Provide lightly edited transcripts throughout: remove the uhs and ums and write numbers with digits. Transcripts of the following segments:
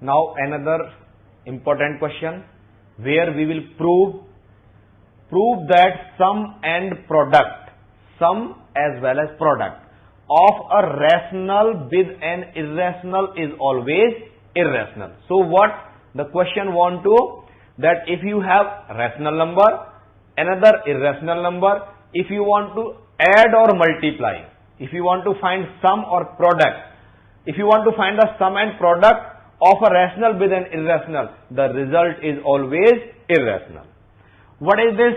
Now another important question where we will prove that sum and product, sum as well as product of a rational with an irrational is always irrational. So what the question want to, that if you have rational number, another irrational number, if you want to add or multiply, if you want to find sum or product, if you want to find the sum and product of a rational with an irrational, the result is always irrational. What is this?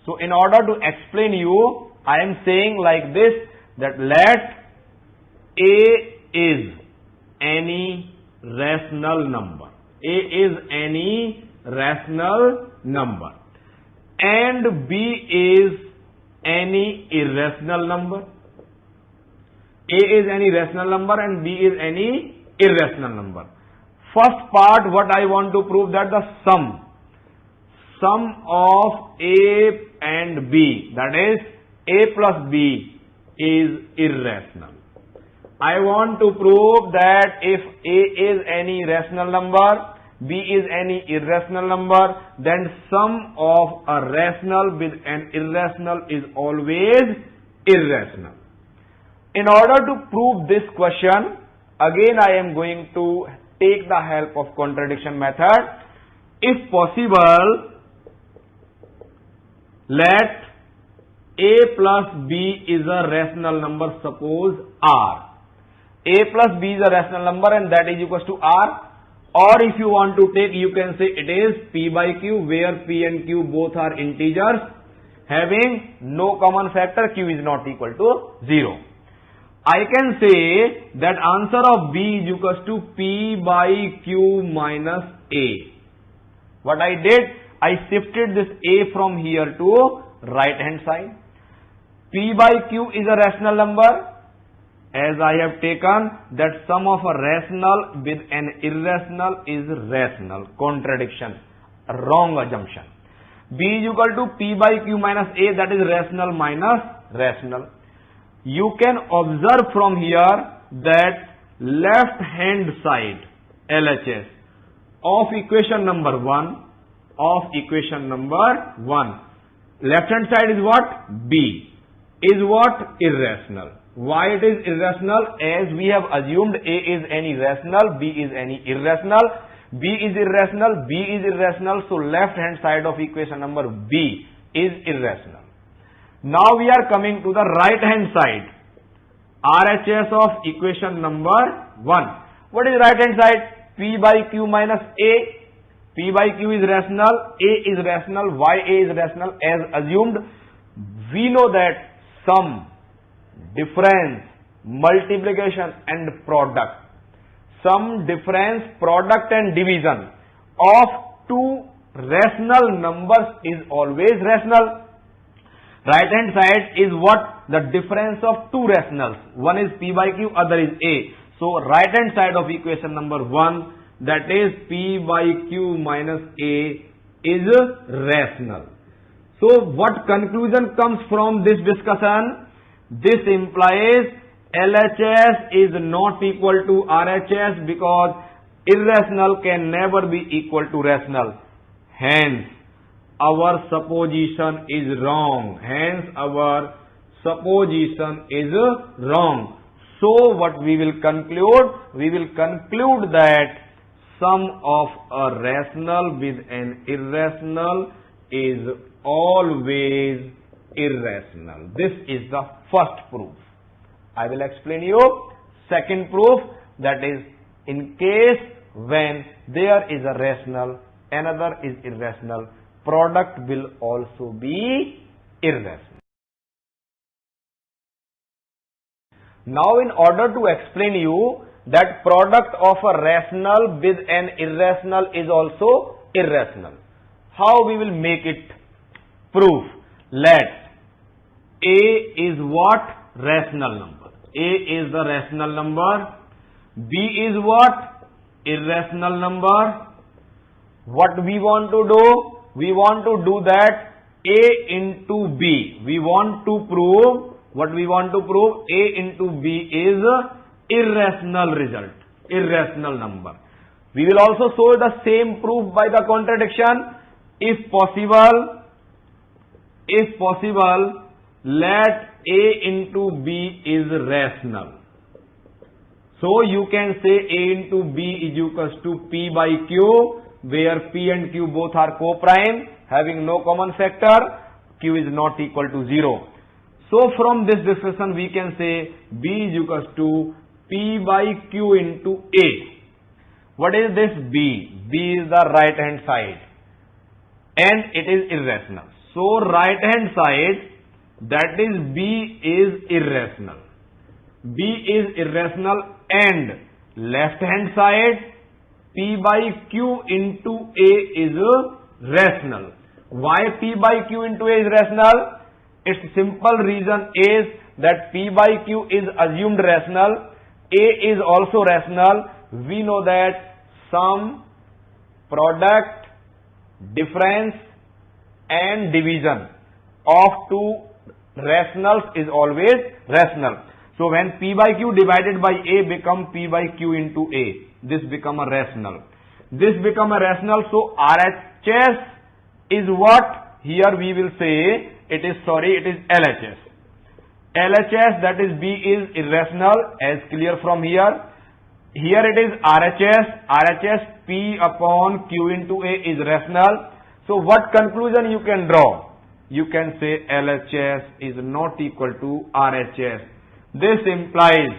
So in order to explain you, I am saying like this, that let A is any rational number. A is any rational number and B is any irrational number. A is any rational number and B is any irrational number. First part, what I want to prove, that the sum of A and B, that is A plus B, is irrational. I want to prove that if A is any rational number, B is any irrational number, then sum of a rational with an irrational is always irrational. In order to prove this question, again I am going to take the help of contradiction method. If possible, let A plus B is a rational number, suppose R. A plus B is a rational number and that is equals to R. Or if you want to take, you can say it is P by Q, where P and Q both are integers having no common factor, Q is not equal to 0. I can say that answer of B is equals to P by Q minus A. What I did, I shifted this A from here to right hand side. P by Q is a rational number, as I have taken that sum of a rational with an irrational is rational. Contradiction, wrong assumption. B is equal to P by Q minus A, that is rational minus rational. You can observe from here that left hand side LHS of equation number 1, left hand side is what? B. Is what? Irrational. Why it is irrational? As we have assumed A is any rational, B is any irrational. B is irrational, B is irrational, so left hand side of equation number B is irrational. Now we are coming to the right hand side, RHS of equation number 1. What is right hand side? P by Q minus A. P by Q is rational, A is rational. Why A is rational? As assumed, we know that sum, difference, multiplication and product, sum, difference, product and division of two rational numbers is always rational. Right hand side is what? The difference of two rationals. One is P by Q, other is A. So right hand side of equation number 1, that is P by Q minus A, is rational. So what conclusion comes from this discussion? This implies LHS is not equal to RHS because irrational can never be equal to rational. Hence, our supposition is wrong. So what we will conclude? We will conclude that sum of a rational with an irrational is always irrational. This is the first proof. I will explain you second proof, that is in case when there is a rational, another is irrational, product will also be irrational. Now in order to explain you that product of a rational with an irrational is also irrational, how we will make it proof? Let A is what? Rational number. A is the rational number. B is what? Irrational number. What we want to do? We want to do that A into B. We want to prove, what we want to prove? A into B is irrational result, irrational number. We will also show the same proof by the contradiction. If possible, let A into B is rational. So you can say A into B is equals to P by Q, where P and Q both are co-prime, having no common factor. Q is not equal to 0. So from this discussion we can say B is equals to P by Q into A. What is this B? B is the right hand side and it is irrational. So right hand side, that is B is irrational. B is irrational, and left hand side P by Q into A is rational. Why P by Q into A is rational? Its simple reason is that P by Q is assumed rational, A is also rational. We know that sum, product, difference and division of two rationals is always rational. So when P by Q divided by A become P by Q into A, this become a rational. This become a rational. So RHS is what? Here we will say it is LHS. LHS, that is B is irrational, as clear from here. Here it is RHS. RHS P upon Q into A is rational. So what conclusion you can draw? You can say LHS is not equal to RHS. This implies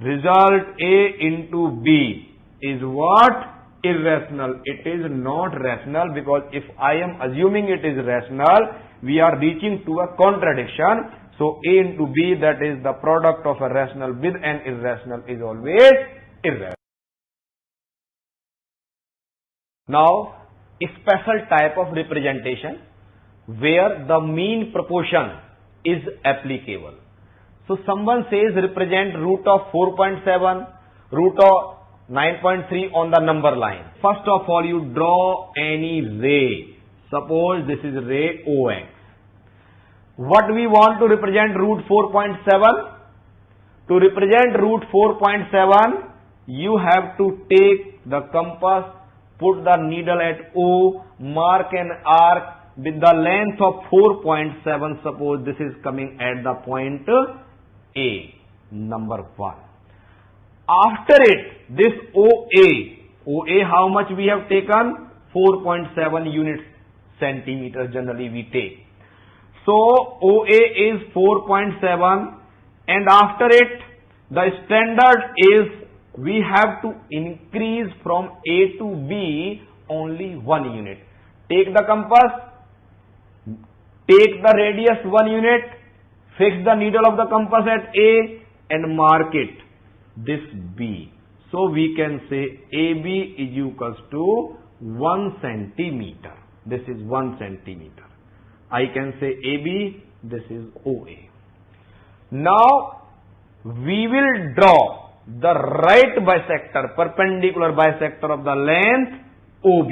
result A into B is what? Irrational. It is not rational, because if I am assuming it is rational, we are reaching to a contradiction. So A into B, that is the product of a rational with an irrational, is always irrational. Now, a special type of representation where the mean proportion is applicable. So someone says represent root of 4.7, root of 9.3 on the number line. First of all, you draw any ray. Suppose this is ray OX. What we want to represent root 4.7? To represent root 4.7, you have to take the compass, put the needle at O, mark an arc with the length of 4.7. Suppose this is coming at the point A, number 1. After it, this OA, how much we have taken? 4.7 units centimeters generally we take. So OA is 4.7, and after it, the standard is we have to increase from A to B only 1 unit. Take the compass, take the radius 1 unit, fix the needle of the compass at A and mark it, this B. So we can say AB is equals to 1 centimeter. This is 1 centimeter. I can say AB, this is OA. Now we will draw the right bisector, perpendicular bisector of the length OB.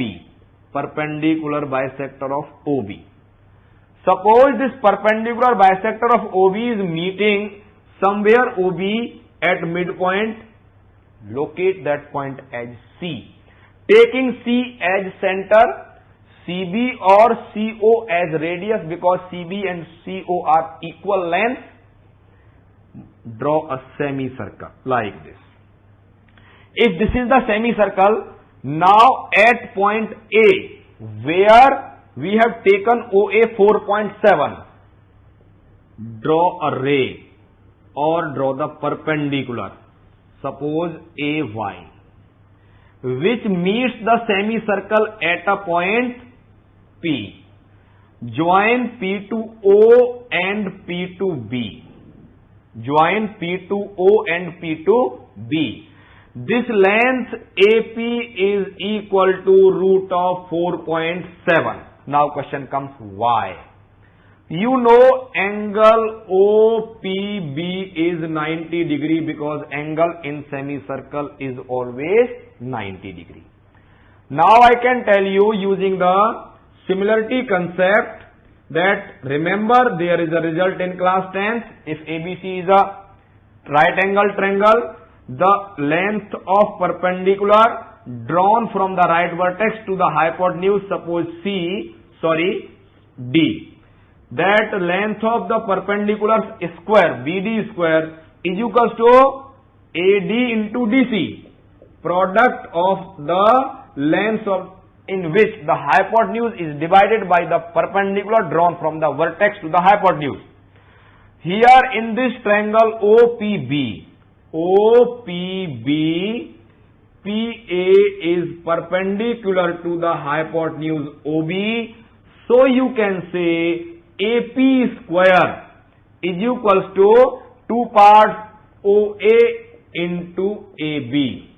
Perpendicular bisector of OB. Suppose this perpendicular bisector of OB is meeting somewhere OB at midpoint. Locate that point as C. Taking C as center, CB or CO as radius, because CB and CO are equal length, draw a semicircle like this. If this is the semicircle, now at point A, where we have taken OA 4.7, draw a ray or draw the perpendicular, suppose AY, which meets the semicircle at a point P. Join P to O and P to B. Join P to O and P to B. This length AP is equal to root of 4.7. Now question comes why? You know angle OPB is 90 degree, because angle in semicircle is always 90 degree. Now I can tell you using the similarity concept that, remember, there is a result in class 10th. If ABC is a right angle triangle, the length of perpendicular drawn from the right vertex to the hypotenuse, suppose D, that length of the perpendicular square BD square is equals to AD into DC, product of the lengths of in which the hypotenuse is divided by the perpendicular drawn from the vertex to the hypotenuse. Here in this triangle OPB, PA is perpendicular to the hypotenuse OB, so you can say AP square is equals to 2 parts OA into AB.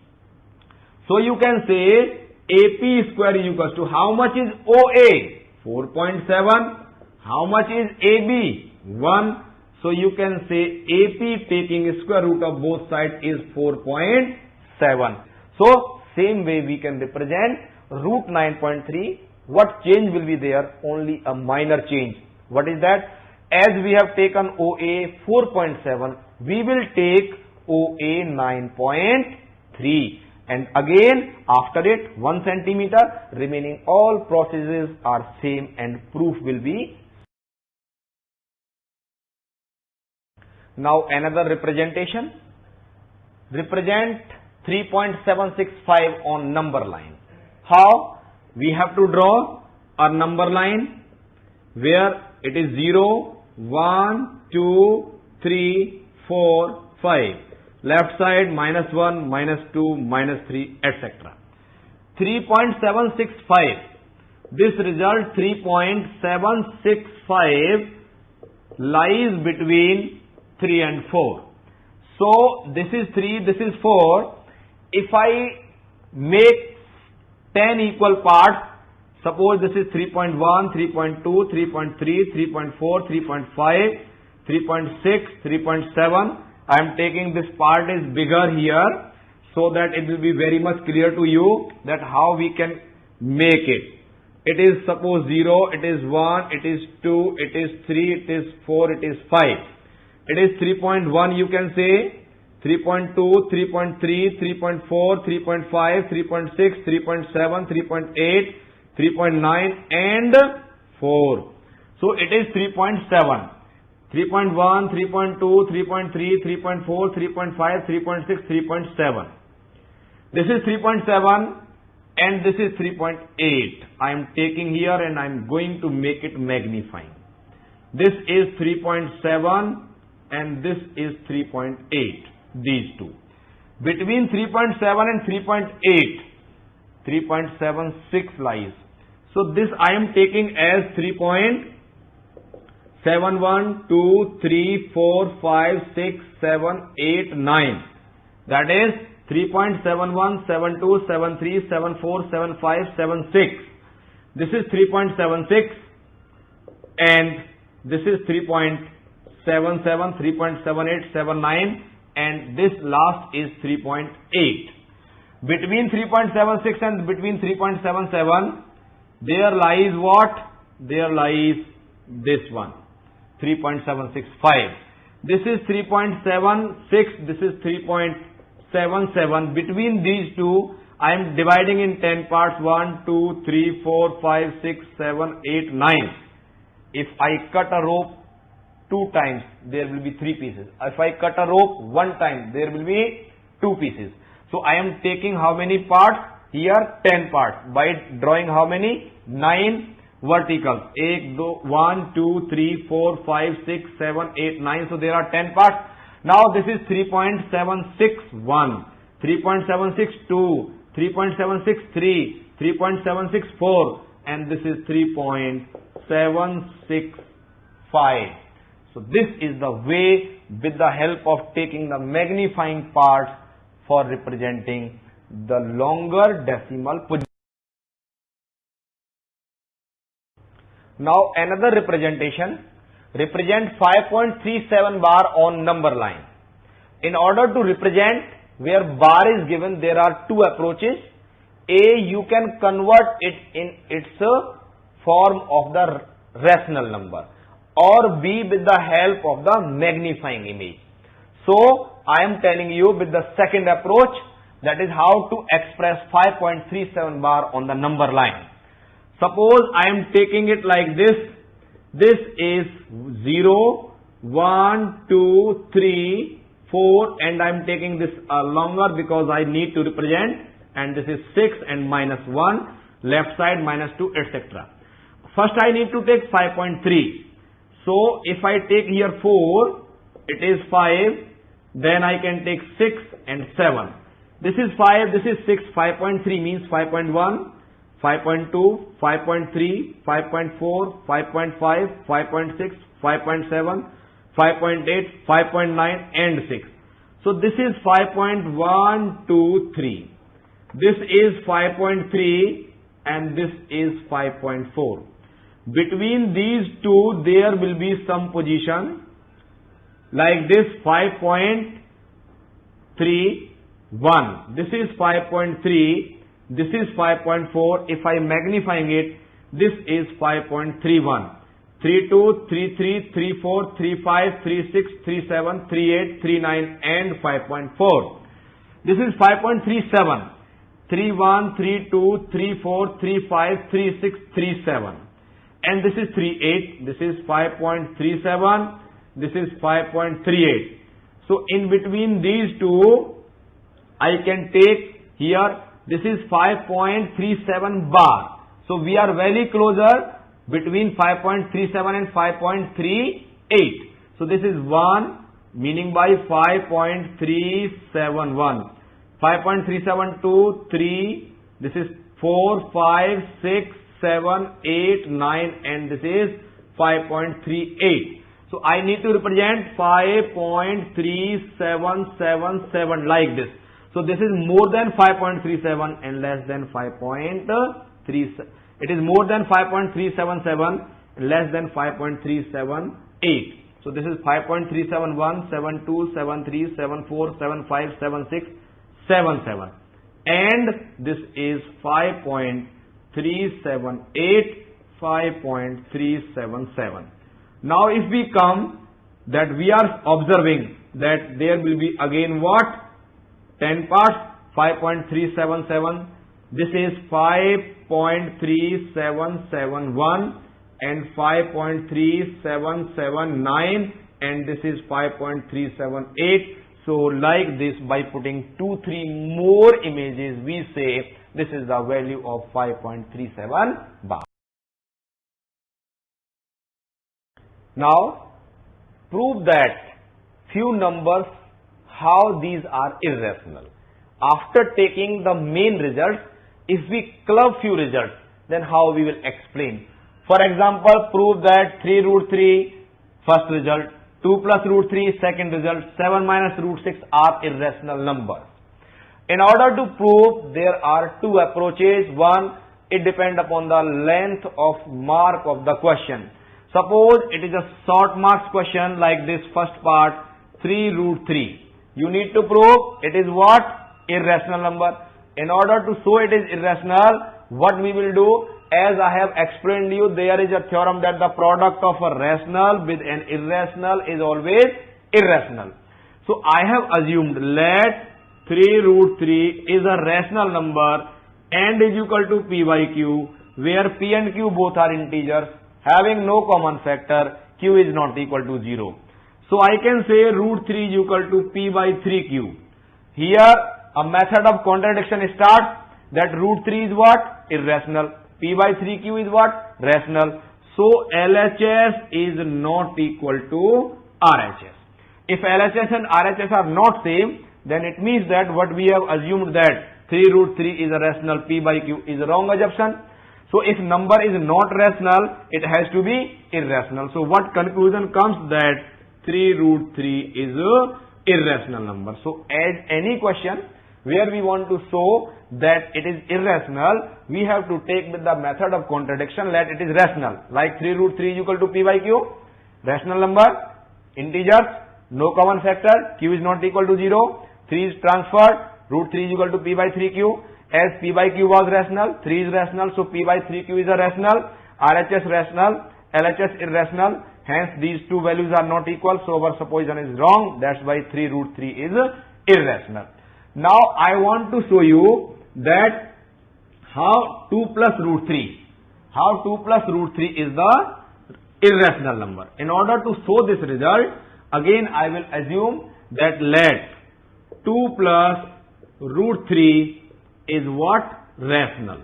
So you can say AP square is equals to, how much is OA? 4.7. How much is AB? 1. So you can say AP taking square root of both sides is 4.7. So same way we can represent root 9.3. What change will be there? Only a minor change. What is that? As we have taken OA 4.7, we will take OA 9.3. And again, after it, 1 centimeter, remaining all processes are same and proof will be. Now another representation. Represent 3.765 on number line. How? We have to draw a number line where it is 0, 1, 2, 3, 4, 5. Left side -1, -2, -3, etc. 3.765. This result 3.765 lies between 3 and 4. So this is 3, this is 4. If I make 10 equal parts, suppose this is 3.1, 3.2, 3.3, 3.4, 3.5, 3.6, 3.7. I am taking this part is bigger here so that it will be very much clear to you that how we can make it. It is suppose 0, it is 1, it is 2, it is 3, it is 4, it is 5. It is 3.1 you can say, 3.2, 3.3, 3.4, 3.5, 3.6, 3.7, 3.8, 3.9 and 4. So it is 3.7. 3.1, 3.2, 3.3, 3.4, 3.5, 3.6, 3.7. This is 3.7 and this is 3.8. I am taking here and I am going to make it magnifying. This is 3.7 and this is 3.8. These two. Between 3.7 and 3.8, 3.76 lies. So this I am taking as 3.71, 2, 3, 4, 5, 6, 7, 8, 9. That is 3.71, 72, 73, 74, 75, 76. This is 3.76 and this is 3.77, 3.78, 79 and this last is 3.8. Between 3.76 and between 3.77 there lies what? There lies this one, 3.765. This is 3.76, this is 3.77. Between these two I am dividing in 10 parts, 1, 2, 3, 4, 5, 6, 7, 8, 9. If I cut a rope 2 times, there will be 3 pieces. If I cut a rope 1 time, there will be 2 pieces. So I am taking how many parts? Here 10 parts. By drawing how many? 9 verticals. 1, 2, 3, 4, 5, 6, 7, 8, 9. So there are 10 parts. Now this is 3.761, 3.762, 3.763, 3.764 and this is 3.765. So this is the way with the help of taking the magnifying parts for representing the longer decimal position. Now another representation, represent 5.37 bar on number line. In order to represent where bar is given, there are 2 approaches. A, you can convert it in its form of the rational number, or B, with the help of the magnifying image. So I am telling you with the second approach, That is how to express 5.37 bar on the number line. Suppose I am taking it like this. This is 0, 1, 2, 3, 4, and I am taking this longer because I need to represent, and this is 6 and minus 1, left side minus 2, etc. First I need to take 5.3. So if I take here 4, it is 5, then I can take 6 and 7. This is 5, this is 6, 5.3 means 5.1, 5.2, 5.3, 5.4, 5.5, 5.6, 5.7, 5.8, 5.9 and 6. So this is 5.1, 2, 3. This is 5.3 and this is 5.4. Between these two there will be some position like this 5.31. This is 5.3. This is 5.4. If I magnifying it, this is 5.31. 32, 33, 34, 35, 36, 37, 38, 39 and 5.4. This is 5.37. 31, 32, 34, 35, 36, 37. And this is 38. This is 5.37. This is 5.38. So in between these two, I can take here, this is 5.37 bar. So we are very closer between 5.37 and 5.38. So this is 1, meaning by 5.371. 5.372, 3, this is 4, 5, 6, 7, 8, 9 and this is 5.38. So I need to represent 5.3777 like this. So this is more than 5.37 and less than 5.37. It is more than 5.377 and less than 5.378. So this is 5.371, 72, 73, 74, 75, 76, 77. And this is 5.378, 5.377. Now if we come that we are observing that there will be again what? 10 parts, 5.377. This is 5.3771 and 5.3779 and this is 5.378. So like this, by putting 2-3 more images, we say this is the value of 5.37 bar. Now prove that few numbers, how these are irrational. After taking the main results, if we club few results, then how we will explain. For example, prove that 3 root 3 first result, 2 plus root 3 second result, 7 minus root 6 are irrational numbers. In order to prove, there are two approaches. One, it depends upon the length of mark of the question. Suppose it is a short marks question like this first part, 3 root 3. You need to prove it is what? Irrational number. In order to show it is irrational, what we will do? As I have explained to you, there is a theorem that the product of a rational with an irrational is always irrational. So I have assumed let 3 root 3 is a rational number and is equal to p by q, where p and q both are integers having no common factor, q is not equal to 0. So I can say root 3 is equal to p by 3q. Here a method of contradiction starts, that root 3 is what? Irrational. P by 3q is what? Rational. So LHS is not equal to RHS. If LHS and RHS are not same, then it means that what we have assumed that 3 root 3 is a rational, P by q is a wrong assumption. So if number is not rational, it has to be irrational. So what conclusion comes? That 3 root 3 is a irrational number. So as any question where we want to show that it is irrational, we have to take with the method of contradiction, let it is rational. Like 3 root 3 is equal to p by q, rational number, integers, no common factor, q is not equal to 0, 3 is transferred, root 3 is equal to p by 3q. As p by q was rational, 3 is rational, so p by 3q is a rational, RHS rational, LHS irrational, hence these two values are not equal, so our supposition is wrong. That's why 3 root 3 is irrational. Now I want to show you that how 2 plus root 3, how 2 plus root 3 is the irrational number. In order to show this result, again I will assume that let 2 plus root 3 is what? Rational.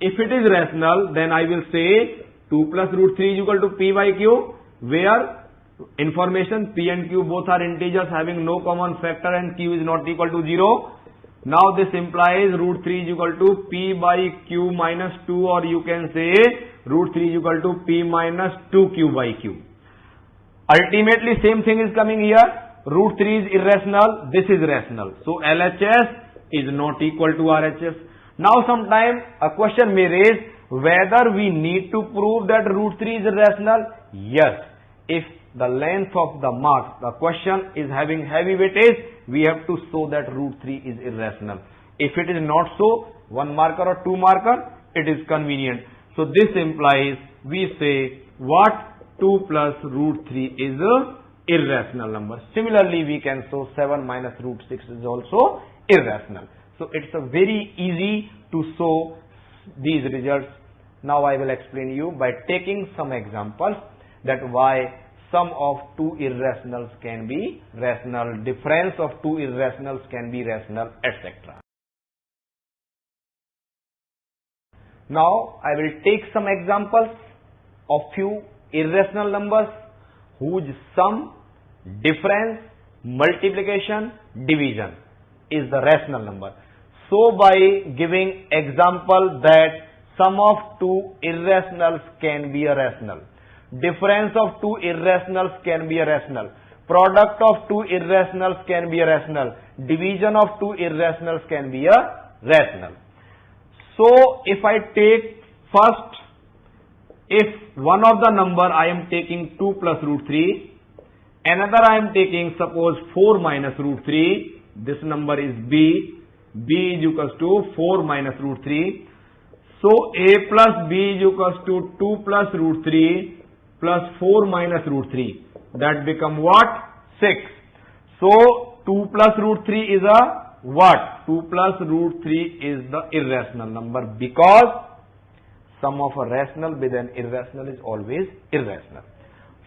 If it is rational, then I will say 2 plus root 3 is equal to p by q, where information p and q both are integers having no common factor and q is not equal to 0. Now this implies root 3 is equal to p by q minus 2, or you can say root 3 is equal to p minus 2q by q. Ultimately same thing is coming here. Root 3 is irrational, this is rational. So LHS is not equal to RHS. Now sometime a question may raise whether we need to prove that root 3 is irrational. Yes. If the length of the marks, the question is having heavy weightage, we have to show that root 3 is irrational. If it is not so, 1 marker or 2 marker, it is convenient. So this implies we say what? 2 plus root 3 is a irrational number. Similarly, we can show 7 minus root 6 is also irrational. So it's a very easy to show these results. Now I will explain you by taking some examples that why sum of two irrationals can be rational, difference of two irrationals can be rational, etc. Now I will take some examples of few irrational numbers whose sum, difference, multiplication, division is the rational number. So by giving example that sum of two irrationals can be a rational, difference of two irrationals can be a rational, product of two irrationals can be a rational, division of two irrationals can be a rational. So if I take first, if one of the number I am taking 2 plus root 3, another I am taking suppose 4 minus root 3, this number is b is equals to 4 minus root 3. So a plus b is equals to 2 plus root 3 plus 4 minus root 3. That become what? 6. So 2 plus root 3 is a what? 2 plus root 3 is the irrational number, because sum of a rational with an irrational is always irrational.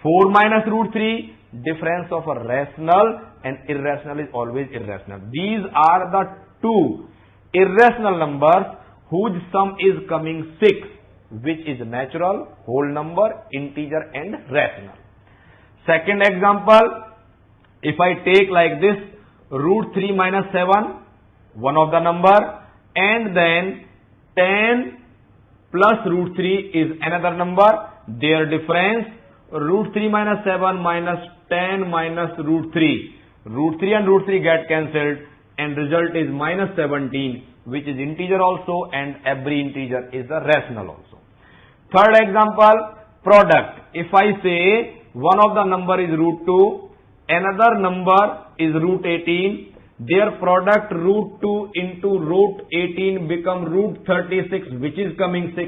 4 minus root 3, difference of a rational and irrational is always irrational. These are the two irrational numbers whose sum is coming 6, which is natural, whole number, integer and rational. Second example, if I take like this, root 3 minus 7, one of the number, and then 10 plus root 3 is another number, their difference, root 3 minus 7 minus 10 minus root 3. Root 3 and root 3 get cancelled and result is minus 17, which is integer also, and every integer is a rational also. Third example, product. If I say one of the number is root 2, another number is root 18, their product root 2 into root 18 become root 36, which is coming 6,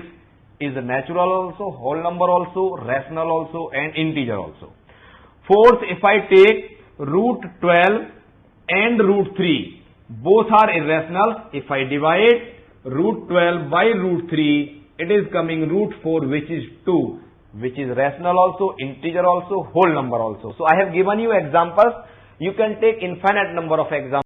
is natural also, whole number also, rational also and integer also. Fourth, if I take root 12 and root 3, both are irrational. If I divide root 12 by root 3, it is coming root 4, which is 2, which is rational also, integer also, whole number also. So I have given you examples. You can take infinite number of examples.